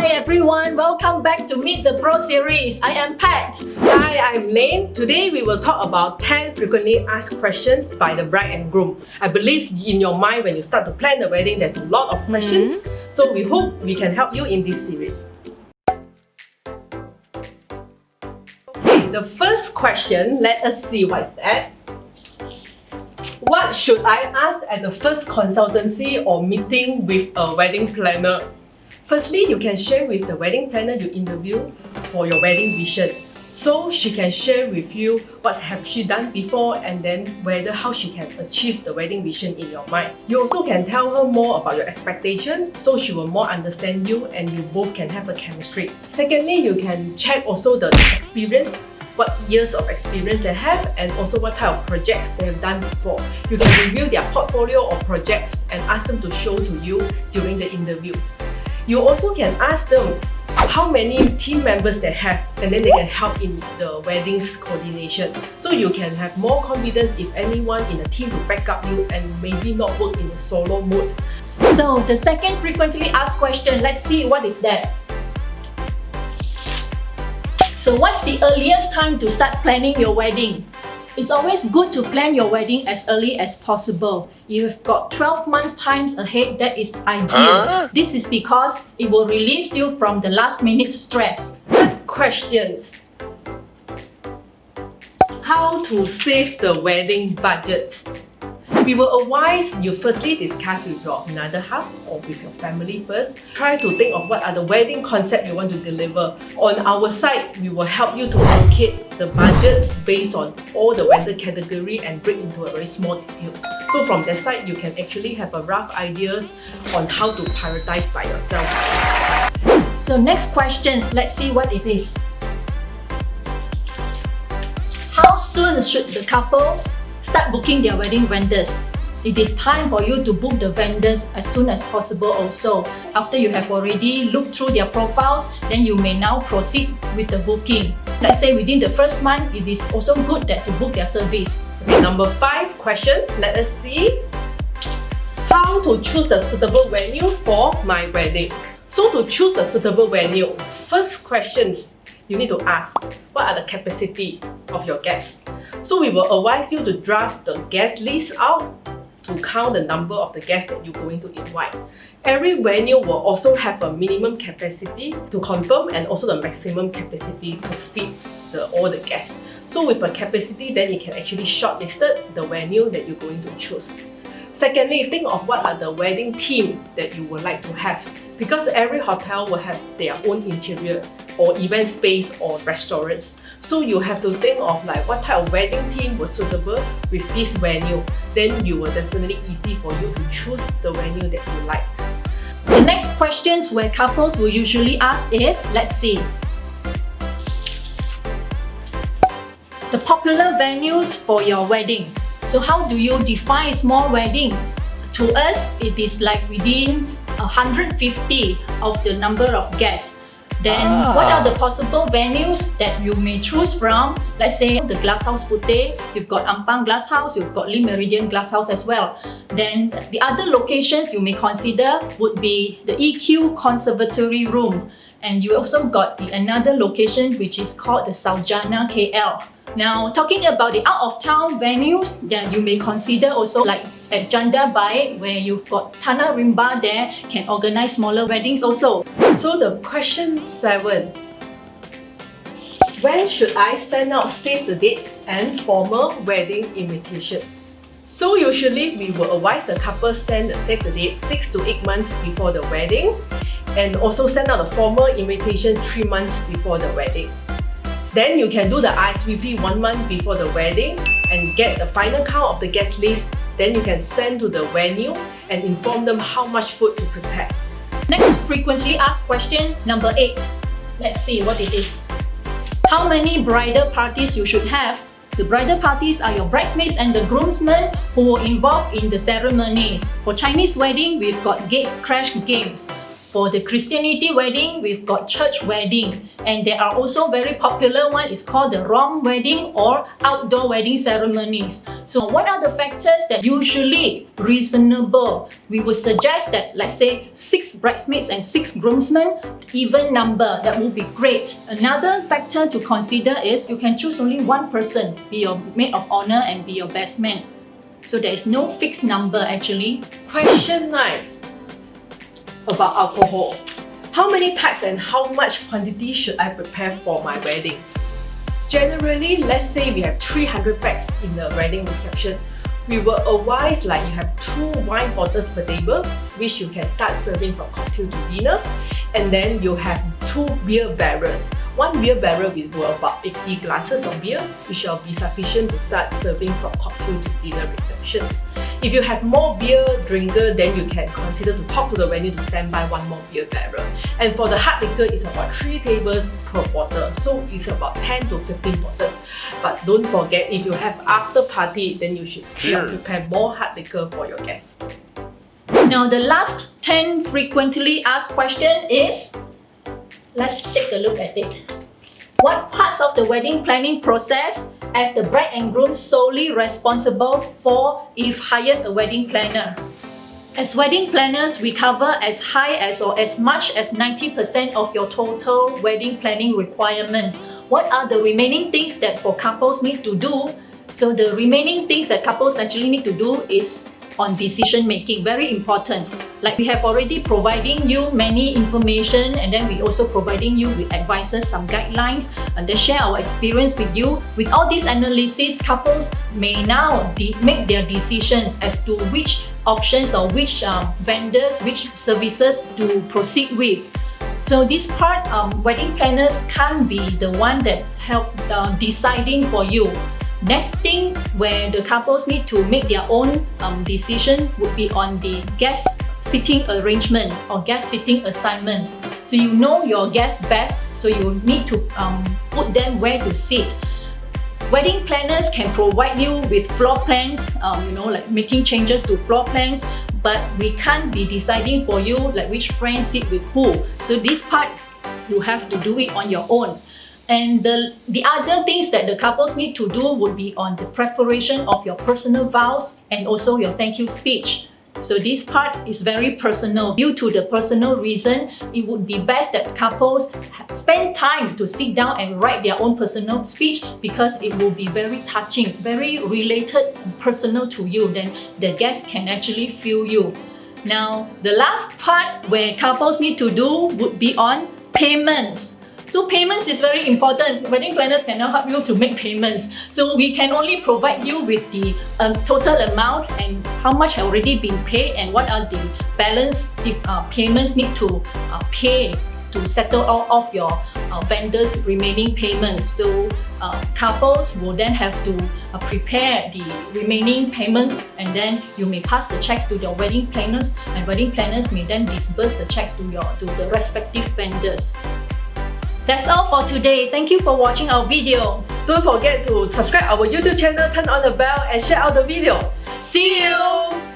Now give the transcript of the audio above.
Hi everyone, welcome back to Meet the Pro series. I am Pat. Hi, I'm Lane. Today we will talk about 10 frequently asked questions by the bride and groom. I believe in your mind when you start to plan the wedding, there's a lot of questions. So we hope we can help you in this series. Okay, the first question, let us see what's that. What should I ask at the first consultancy or meeting with a wedding planner? Firstly, you can share with the wedding planner you interview for your wedding vision. So she can share with you what have she done before and then how she can achieve the wedding vision in your mind. You also can tell her more about your expectation so she will more understand you and you both can have a chemistry. Secondly, you can check also the experience, what years of experience they have and also what type of projects they have done before. You can review their portfolio of projects and ask them to show to you during the interview. You also can ask them how many team members they have and then they can help in the wedding's coordination. So you can have more confidence if anyone in the team will back up you and maybe not work in a solo mode. So the second frequently asked question, let's see what is that. So what's the earliest time to start planning your wedding? It's always good to plan your wedding as early as possible. If you've got 12 months times ahead, that is ideal. This is because it will relieve you from the last minute stress. Third question. How to save the wedding budget? We will advise you firstly discuss with your another half or with your family first. Try to think of what are the wedding concepts you want to deliver. On our side, we will help you to allocate the budgets based on all the vendor category and break into a very small details. So from that side, you can actually have a rough ideas on how to prioritize by yourself. So next questions, let's see what it is. How soon should the couples start booking their wedding vendors? It is time for you to book the vendors as soon as possible also. After you have already looked through their profiles, then you may now proceed with the booking. Let's say within the first month, it is also good that to book their service. Okay, number 5 question, let us see. How to choose a suitable venue for my wedding? So to choose a suitable venue, first questions you need to ask, what are the capacity of your guests? So we will advise you to draft the guest list out to count the number of the guests that you're going to invite. Every venue will also have a minimum capacity to confirm and also the maximum capacity to fit all the guests. So with a capacity, then you can actually shortlist the venue that you're going to choose. Secondly, think of what are the wedding theme that you would like to have, because every hotel will have their own interior or event space or restaurants. So you have to think of like what type of wedding theme was suitable with this venue. Then you will definitely easy for you to choose the venue that you like. The next questions where couples will usually ask is, let's see. The popular venues for your wedding. So how do you define small wedding? To us, it is like within 150 of the number of guests. Then what are the possible venues that you may choose from? Let's say the Glasshouse Puteh, you've got Ampang Glasshouse, you've got Lim Meridian Glasshouse as well. Then the other locations you may consider would be the EQ Conservatory Room. And you also got another location which is called the Saljana KL. Now, talking about the out-of-town venues that you may consider also like at Janda Baik, where you've got Tanah Rimba there, can organize smaller weddings also. So the question 7. When should I send out save the dates and formal wedding invitations? So usually we will advise the couple send the save the date 6 to 8 months before the wedding and also send out the formal invitations 3 months before the wedding. Then you can do the RSVP 1 month before the wedding and get the final count of the guest list. Then you can send to the venue and inform them how much food to prepare. Next frequently asked question, number 8. Let's see what it is. How many bridal parties you should have? The bridal parties are your bridesmaids and the groomsmen who were involved in the ceremonies. For Chinese wedding, we've got gate crash games. For the Christianity wedding, we've got church wedding, and there are also very popular one is called the wrong wedding or outdoor wedding ceremonies. So what are the factors that usually reasonable? We would suggest that, let's say, 6 bridesmaids and 6 groomsmen, even number, that would be great. Another factor to consider is you can choose only one person, be your maid of honor and be your best man. So there is no fixed number actually. Question 9. About alcohol. How many types and how much quantity should I prepare for my wedding? Generally, let's say we have 300 packs in the wedding reception. We will advise like you have 2 wine bottles per table, which you can start serving from cocktail to dinner. And then you have 2 beer barrels. 1 beer barrel will about 80 glasses of beer, which will be sufficient to start serving from cocktail to dinner receptions. If you have more beer drinker, then you can consider to talk to the venue to stand by 1 more beer barrel. And for the hard liquor, it's about 3 tables per bottle, so it's about 10 to 15 bottles. But don't forget, if you have after party, then you should prepare more hard liquor for your guests. Now the last 10 frequently asked question is, let's take a look at it. What parts of the wedding planning process as the bride and groom solely responsible for if hired a wedding planner? As wedding planners, we cover as high as or as much as 90% of your total wedding planning requirements. What are the remaining things that for couples need to do? So the remaining things that couples actually need to do is on decision making, very important. Like we have already providing you many information, and then we also providing you with advices, some guidelines, and then share our experience with you. With all these analysis, couples may now make their decisions as to which options or which vendors, which services to proceed with. So this part, wedding planners can't be the one that help deciding for you. Next thing where the couples need to make their own decision would be on the guest sitting arrangement or guest sitting assignments. So you know your guests best, so you need to put them where to sit. Wedding planners can provide you with floor plans, like making changes to floor plans, but we can't be deciding for you like which friends sit with who. So this part, you have to do it on your own. And the other things that the couples need to do would be on the preparation of your personal vows and also your thank you speech. So this part is very personal. Due to the personal reason, it would be best that couples spend time to sit down and write their own personal speech, because it will be very touching, very related and personal to you. Then the guests can actually feel you. Now, the last part where couples need to do would be on payments. So payments is very important. Wedding planners cannot help you to make payments. So we can only provide you with the total amount and how much has already been paid and what are the balance payments need to pay to settle all of your vendors' remaining payments. So couples will then have to prepare the remaining payments, and then you may pass the checks to your wedding planners, and wedding planners may then disburse the checks to the respective vendors. That's all for today. Thank you for watching our video. Don't forget to subscribe our YouTube channel, turn on the bell, and share out the video. See you!